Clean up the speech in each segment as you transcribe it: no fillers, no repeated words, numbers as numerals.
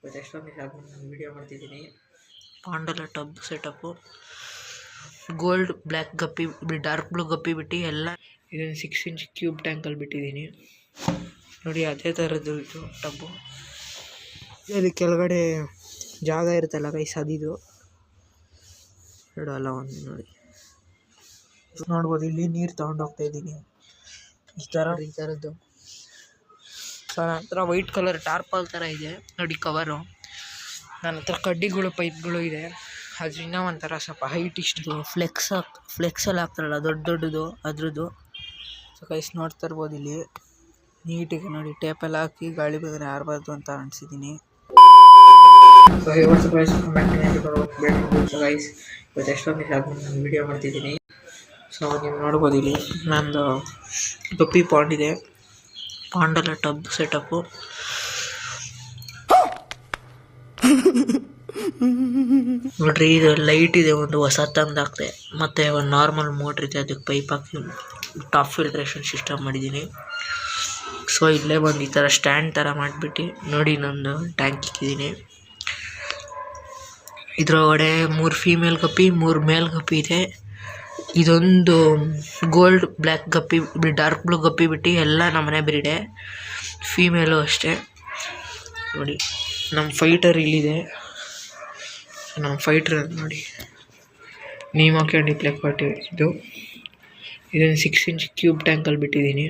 ಇವತ್ತು ಎಷ್ಟೊಂದು ದಿವಸ ಆದ್ಮೇಲೆ ನಾನು ವೀಡಿಯೋ ಮಾಡ್ತಿದ್ದೀನಿ. ಪಾಂಡಲ tub setup, gold black guppy, dark blue guppy ಬಿಟ್ಟು ಎಲ್ಲ ಇದನ್ನು 6 ಇಂಚ್ ಕ್ಯೂಬ್ ಟ್ಯಾಂಕಲ್ಲಿ ಬಿಟ್ಟಿದ್ದೀನಿ ನೋಡಿ. ಅದೇ ಥರದ್ದು ಇದು ಟಬ್ಬು. ಅದು ಕೆಳಗಡೆ ಜಾಗ ಇರುತ್ತಲ್ಲ ಗೈಸ್, ಅದಿದು ಅಲ್ಲ ಒಂದು ನೋಡಿ ನೋಡ್ಬೋದು. ಇಲ್ಲಿ ನೀರು ತೊಗೊಂಡೋಗ್ತಾ ಇದ್ದೀನಿ ಈ ಥರದ್ದು. ಸೊ ನನ್ನ ಹತ್ರ ವೈಟ್ ಕಲರ್ ಟಾರ್ಪಲ್ ಥರ ಇದೆ ನೋಡಿ ಕವರು. ನನ್ನ ಹತ್ರ ಕಡ್ಡಿಗಳು ಪೈಪ್ಗಳು ಇದೆ. ಅದರಿಂದ ಒಂಥರ ಸ್ವಲ್ಪ ಹೈಟ್ ಇಷ್ಟು ಫ್ಲೆಕ್ಸಲ್ಲಿ ಹಾಕ್ತಾರಲ್ಲ ದೊಡ್ಡದು ಅದ್ರದ್ದು. ಸೊ ಗೈಸ್ ನೋಡ್ತಾ ಇರ್ಬೋದು ಇಲ್ಲಿ ನೀಟಿಗೆ ನೋಡಿ ಟೇಪೆಲ್ಲ ಹಾಕಿ ಗಾಳಿ ಬಂದರೆ ಆರಬಾರ್ದು ಅಂತ ಅನಿಸಿದ್ದೀನಿ. ಸೊ ಇವತ್ತು ಗೈಸ್ ಗೈಸ್ ಇವತ್ತು ಎಷ್ಟೊಂದು ದಿವಸ ಆದ್ಮೇಲೆ ನಾನು ವೀಡಿಯೋ ಮಾಡ್ತಿದ್ದೀನಿ. ಸೊ ನೀವು ನೋಡ್ಬೋದು ಇಲ್ಲಿ ನಂದು ಗಪ್ಪಿ ಪಾಂಡ್ ಇದೆ, ಪಾಂಡಲ ಟಬ್ ಸೆಟಪ್ಪು. ನೋಡ್ರಿ ಇದು ಲೈಟ್ ಇದೆ, ಒಂದು ಹೊಸ ತಂದಾಕ್ತೆ, ಮತ್ತು ಒಂದು ನಾರ್ಮಲ್ ಮೋಟ್ರ್ ಇದೆ, ಅದಕ್ಕೆ ಪೈಪ್ ಹಾಕಿ ಟಾಪ್ ಫಿಲ್ಟ್ರೇಷನ್ ಸಿಸ್ಟಮ್ ಮಾಡಿದ್ದೀನಿ. ಸೊ ಇಲ್ಲೇ ಬಂದು ಈ ಥರ ಸ್ಟ್ಯಾಂಡ್ ಥರ ಮಾಡಿಬಿಟ್ಟು ನೋಡಿ ನಂದು ಟ್ಯಾಂಕ್ ಇಕ್ಕಿದ್ದೀನಿ. ಇದರೊಳಗಡೆ 3 ಫೀಮೇಲ್ ಗಪ್ಪಿ 3 ಮೇಲ್ ಗಪ್ಪಿ ಇದೆ. ಇದೊಂದು gold black guppy, dark blue guppy ಬಿಟ್ಟು ಎಲ್ಲ ನಮ್ಮನೆ ಬ್ರೀಡೆ, ಫೀಮೇಲು ಅಷ್ಟೇ ನೋಡಿ. ನಮ್ಮ ಫೈಟರ್ ಇಲ್ಲಿದೆ, ನಮ್ಮ ಫೈಟ್ರ್ ನೋಡಿ ನೀಮಾ ಕ್ಯಾಂಡಿ ಪ್ಲೇಕ್ ಪಾರ್ಟಿ ಇದನ್ನು 6 ಇಂಚ್ ಕ್ಯೂಬ್ ಟ್ಯಾಂಕಲ್ಲಿ ಬಿಟ್ಟಿದ್ದೀನಿ.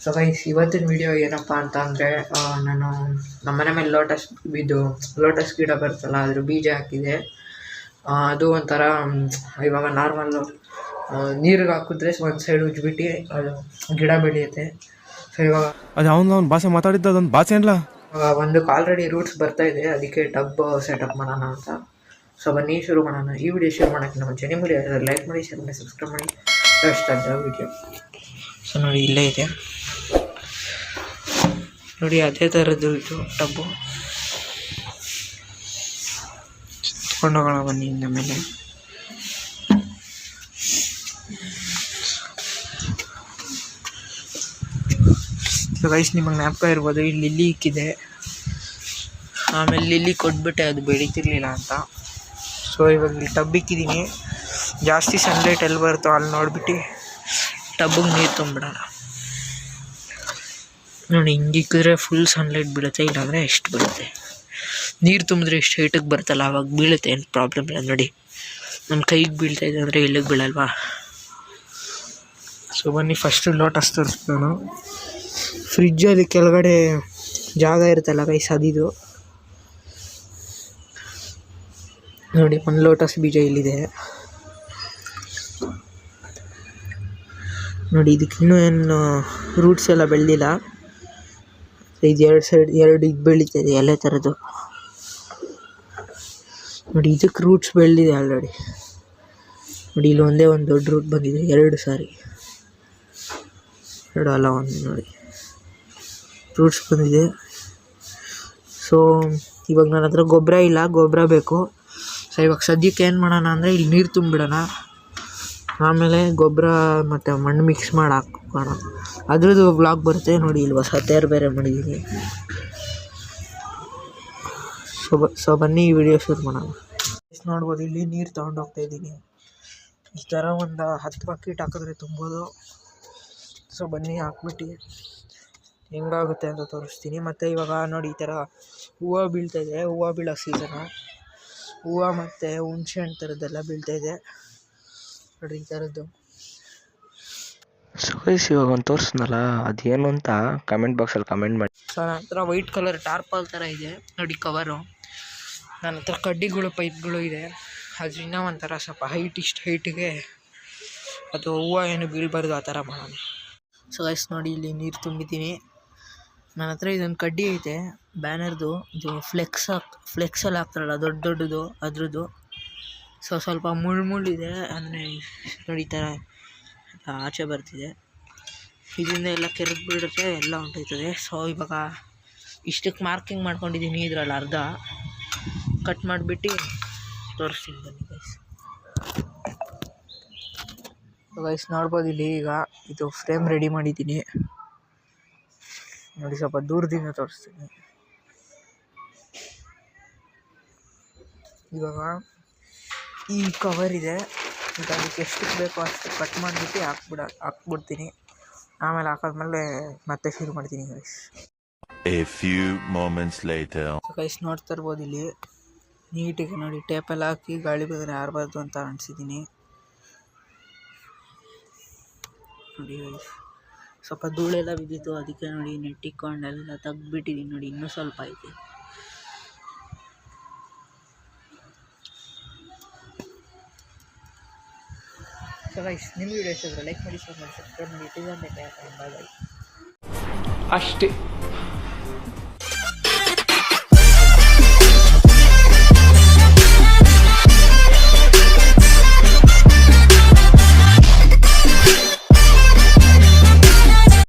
ಸೊ ಗೈಸ್ ಇವತ್ತಿನ ವಿಡಿಯೋ ಏನಪ್ಪ ಅಂತ ಅಂದರೆ, ನಾನು ನಮ್ಮನೆ ಮೇಲೆ ಲೋಟಸ್ ಗಿಡ ಬರ್ತಲ್ಲ ಅದ್ರ ಬೀಜ ಹಾಕಿದೆ. ಅದು ಒಂಥರ ಇವಾಗ ನಾರ್ಮಲ್ಲು ನೀರಿಗೆ ಹಾಕಿದ್ರೆ ಒಂದು ಸೈಡ್ ಉಜ್ಬಿಟ್ಟು ಅದು ಗಿಡ ಬೆಳೆಯುತ್ತೆ. ಸೊ ಇವಾಗ ಅದು ಅವ್ನು ಭಾಷೆ ಮಾತಾಡಿದ್ದು ಅದೊಂದು ಭಾಷೆ ಅಲ್ಲ, ಒಂದಕ್ಕೆ ಆಲ್ರೆಡಿ ರೂಟ್ಸ್ ಬರ್ತಾಯಿದೆ, ಅದಕ್ಕೆ ಟಬ್ ಸೆಟಪ್ ಮಾಡೋಣ ಅಂತ. ಸೊ ಬನ್ನಿ ಶುರು ಮಾಡೋಣ. ಈ ವಿಡಿಯೋ ಶುರು ಮಾಡೋಕ್ಕಿಂತ ಮುಂಚೆ ನಿಮಗೆ ಲೈಕ್ ಮಾಡಿ, ಶೇರ್ ಮಾಡಿ, ಸಬ್ಸ್ಕ್ರೈಬ್ ಮಾಡಿ ಇಷ್ಟ ಅಂತ ವಿಡಿಯೋ. ಸೊ ನೋಡಿ ಇಲ್ಲೇ ಇದೆ ನೋಡಿ ಅದೇ ಥರದ್ದು ಇದು ಟಬ್ಬು. ಕೊಂಡೋಗೋಣ ಬನ್ನಿ ಇಂದ ಮೇಲೆ. ಸೊ ಗೈಸ್ ನಿಮಗೆ ಜ್ಞಾಪಕ ಇರ್ಬೋದು, ಇಲ್ಲಿ ಲಿಲ್ಲಿ ಇಕ್ಕಿದೆ, ಆಮೇಲೆ ಲಿಲ್ಲಿ ಕೊಟ್ಬಿಟ್ಟೆ ಅದು ಬೆಳೀತಿರ್ಲಿಲ್ಲ ಅಂತ. ಸೊ ಇವಾಗ ಇಲ್ಲಿ ಟಬ್ ಇಕ್ಕಿದ್ದೀನಿ. ಜಾಸ್ತಿ ಸನ್ಲೈಟ್ ಎಲ್ಲಿ ಬರುತ್ತೋ ಅಲ್ಲಿ ನೋಡ್ಬಿಟ್ಟು ಟಬ್ಬಿಗೆ ನೀರು ತುಂಬಿಡೋಣ ನೋಡಿ. ಹಿಂಗೆ ಇಕ್ಕಿದ್ರೆ ಫುಲ್ ಸನ್ಲೈಟ್ ಬೀಳುತ್ತೆ, ಇಲ್ಲಾಂದರೆ ಎಷ್ಟು ಬೀಳುತ್ತೆ. ನೀರು ತುಂಬಿದ್ರೆ ಎಷ್ಟು ಹೈಟಿಗೆ ಬರುತ್ತಲ್ಲ ಆವಾಗ ಬೀಳುತ್ತೆ, ಏನು ಪ್ರಾಬ್ಲಮ್ ಇಲ್ಲ ನೋಡಿ. ನನ್ನ ಕೈಗೆ ಬೀಳ್ತಾಯಿದೆ ಅಂದರೆ ಇಲ್ಲಿಗೆ ಬೀಳಲ್ವಾ. ಸೊ ಬನ್ನಿ ಫಸ್ಟು ಲೋಟಸ್ ತೋರಿಸ್ತಾನು. ಫ್ರಿಜ್ಜಲ್ಲಿ ಕೆಳಗಡೆ ಜಾಗ ಇರುತ್ತಲ್ಲ ಗೈಸ್, ಅದಿದು ನೋಡಿ. ಒಂದು ಲೋಟಸ್ ಬೀಜ ಇಲ್ಲಿದೆ ನೋಡಿ. ಇದಕ್ಕಿನ್ನೂ ಏನು ರೂಟ್ಸ್ ಎಲ್ಲ ಬೆಳೆದಿಲ್ಲ. ಇದು ಎರಡು ಇದು ಬೆಳೀತಿದೆ ಎಲೆ ಥರದ್ದು ನೋಡಿ. ಇದಕ್ಕೆ ರೂಟ್ಸ್ ಬೆಳೆದಿದೆ ಆಲ್ರೆಡಿ ನೋಡಿ. ಇಲ್ಲಿ ಒಂದೇ ಒಂದು ದೊಡ್ಡ ರೂಟ್ ಬಂದಿದೆ, 2 ಅಲ್ಲ ಒಂದು ನೋಡಿ ರೂಟ್ಸ್ ಬಂದಿದೆ. ಸೊ ಇವಾಗ ನನ್ನ ಹತ್ರ ಗೊಬ್ಬರ ಇಲ್ಲ, ಗೊಬ್ಬರ ಬೇಕು. ಸೊ ಇವಾಗ ಸದ್ಯಕ್ಕೆ ಏನು ಮಾಡೋಣ ಅಂದರೆ ಇಲ್ಲಿ ನೀರು ತುಂಬಿಡೋಣ, ಆಮೇಲೆ ಗೊಬ್ಬರ ಮತ್ತು ಮಣ್ಣು ಮಿಕ್ಸ್ ಮಾಡಿ ಹಾಕೋಣ. ಅದ್ರದ್ದು ವ್ಲಾಗ್ ಬರುತ್ತೆ ನೋಡಿ. ಇಲ್ಲಿ ಹೊಸ ತೇರು ಬೇರೆ ಮಾಡಿದ್ದೀನಿ. ಸೊ ಬನ್ನಿ ಈ ವಿಡಿಯೋ ಶುರು ಮಾಡೋಣ. ನೋಡ್ಬೋದು ಇಲ್ಲಿ ನೀರು ತೊಗೊಂಡೋಗ್ತಾ ಇದ್ದೀನಿ. ಈ ಥರ ಒಂದು 10 ಬಕೆಟ್ ಹಾಕಿದ್ರೆ ತುಂಬೋದು. ಸೊ ಬನ್ನಿ ಹಾಕ್ಬಿಟ್ಟು ಹೆಂಗಾಗುತ್ತೆ ಅಂತ ತೋರಿಸ್ತೀನಿ. ಮತ್ತು ಇವಾಗ ನೋಡಿ ಈ ಥರ ಹೂವು ಬೀಳ್ತಾಯಿದೆ, ಹೂವು ಬೀಳೋ ಸೀಸನು. ಹೂವು ಮತ್ತು ಹುಣ್ಸೆ ಹಣ್ಣು ಥರದ್ದೆಲ್ಲ ಬೀಳ್ತಾಯಿದೆ ನೋಡಿರಿ ಈ ಥರದ್ದು. ಸೊ ಗೈಸ್ ಇವಾಗ ಒಂದು ತೋರಿಸ್ನಲ್ಲ ಅದೇನು ಅಂತ ಕಮೆಂಟ್ ಬಾಕ್ಸಲ್ಲಿ ಕಮೆಂಟ್ ಮಾಡಿ. ಸೊ ನನ್ನ ಹತ್ರ ವೈಟ್ ಕಲರ್ ಟಾರ್ಪಲ್ ಥರ ಇದೆ ನೋಡಿ ಕವರು. ನನ್ನ ಹತ್ರ ಕಡ್ಡಿಗಳು ಪೈಪ್ಗಳು ಇದೆ, ಅದರಿಂದ ಒಂಥರ ಸ್ವಲ್ಪ ಇಷ್ಟು ಹೈಟಿಗೆ ಅದು ಹೂವು ಏನು ಬೀಳಬಾರ್ದು ಆ ಥರ ಮಾಡೋಣ. ಸೊ ಗೈಸ್ ನೋಡಿ ಇಲ್ಲಿ ನೀರು ತುಂಬಿದ್ದೀನಿ. ನನ್ನ ಹತ್ರ ಇದೊಂದು ಕಡ್ಡಿ ಐತೆ ಬ್ಯಾನರ್ದು, ಇದು ಫ್ಲೆಕ್ಸಲ್ಲಿ ಹಾಕ್ತಾರಲ್ಲ ದೊಡ್ಡದು ಅದ್ರದ್ದು. ಸೊ ಸ್ವಲ್ಪ ಮುಳ್ಳಿದೆ ಅಂದರೆ ನೋಡಿ ಈ ಥರ ಆಚೆ ಬರ್ತಿದೆ. ಇದರಿಂದ ಎಲ್ಲ ಕೆರೆದು ಬಿಡುತ್ತೆ, ಎಲ್ಲ ಹೊಂಟೋಯ್ತದೆ. ಸೊ ಇವಾಗ ಇಷ್ಟಕ್ಕೆ ಮಾರ್ಕಿಂಗ್ ಮಾಡ್ಕೊಂಡಿದ್ದೀನಿ, ಇದರಲ್ಲಿ ಅರ್ಧ ಕಟ್ ಮಾಡಿಬಿಟ್ಟು ತೋರಿಸ್ತೀನಿ ಬನ್ನಿ ಗೈಸ್. ಗೈಸ್ ನೋಡ್ಬೋದು ಇಲ್ಲಿ ಈಗ ಇದು ಫ್ರೇಮ್ ರೆಡಿ ಮಾಡಿದ್ದೀನಿ ನೋಡಿ ಸ್ವಲ್ಪ ದೂರದಿಂದ ತೋರಿಸ್ತೀನಿ. ಇವಾಗ ಈ ಕವರ್ ಇದೆ, ಈಗ ಅದಕ್ಕೆ ಎಷ್ಟಕ್ಕೆ ಬೇಕೋ ಅಷ್ಟು ಕಟ್ ಮಾಡಿಬಿಟ್ಟು ಹಾಕ್ಬಿಡ್ತೀನಿ. ಆಮೇಲೆ ಹಾಕಾದ್ಮೇಲೆ ಮತ್ತೆ ಶುರು ಮಾಡ್ತೀನಿ guys. A few moments later. Guys ನೋಡ್ತಾ ಇರ್ಬೋದು, ಇಲ್ಲಿ ನೀಟಿಗೆ ನೋಡಿ ಟೇಪೆಲ್ಲ ಹಾಕಿ ಗಾಳಿ ಬಂದರೆ ಆರಬಾರ್ದು ಅಂತ ಅನಿಸಿದ್ದೀನಿ. ನೋಡಿ ಗೈಸ್, ಸ್ವಲ್ಪ ಧೂಳೆಲ್ಲ ಬಿದ್ದಿತ್ತು, ಅದಕ್ಕೆ ನೋಡಿ ನೆಟ್ಟಿಕೊಂಡೆಲ್ಲ ತೆಗ್ದುಬಿಟ್ಟಿದ್ದೀನಿ. ನೋಡಿ ಇನ್ನೂ ಸ್ವಲ್ಪ ಐತೆ. ಸೊ ಗೈಸ್, ನಿಮ್ಮ ವಿಡಿಯೋ ಇಷ್ಟ ಲೈಕ್ ಮಾಡಿ, ಶೇರ್ ಮಾಡಿ, ಸಬ್ಸ್ಕ್ರೈಬ್ ಮಾಡಿ. ಬಾಯ್. ಅಷ್ಟೇ.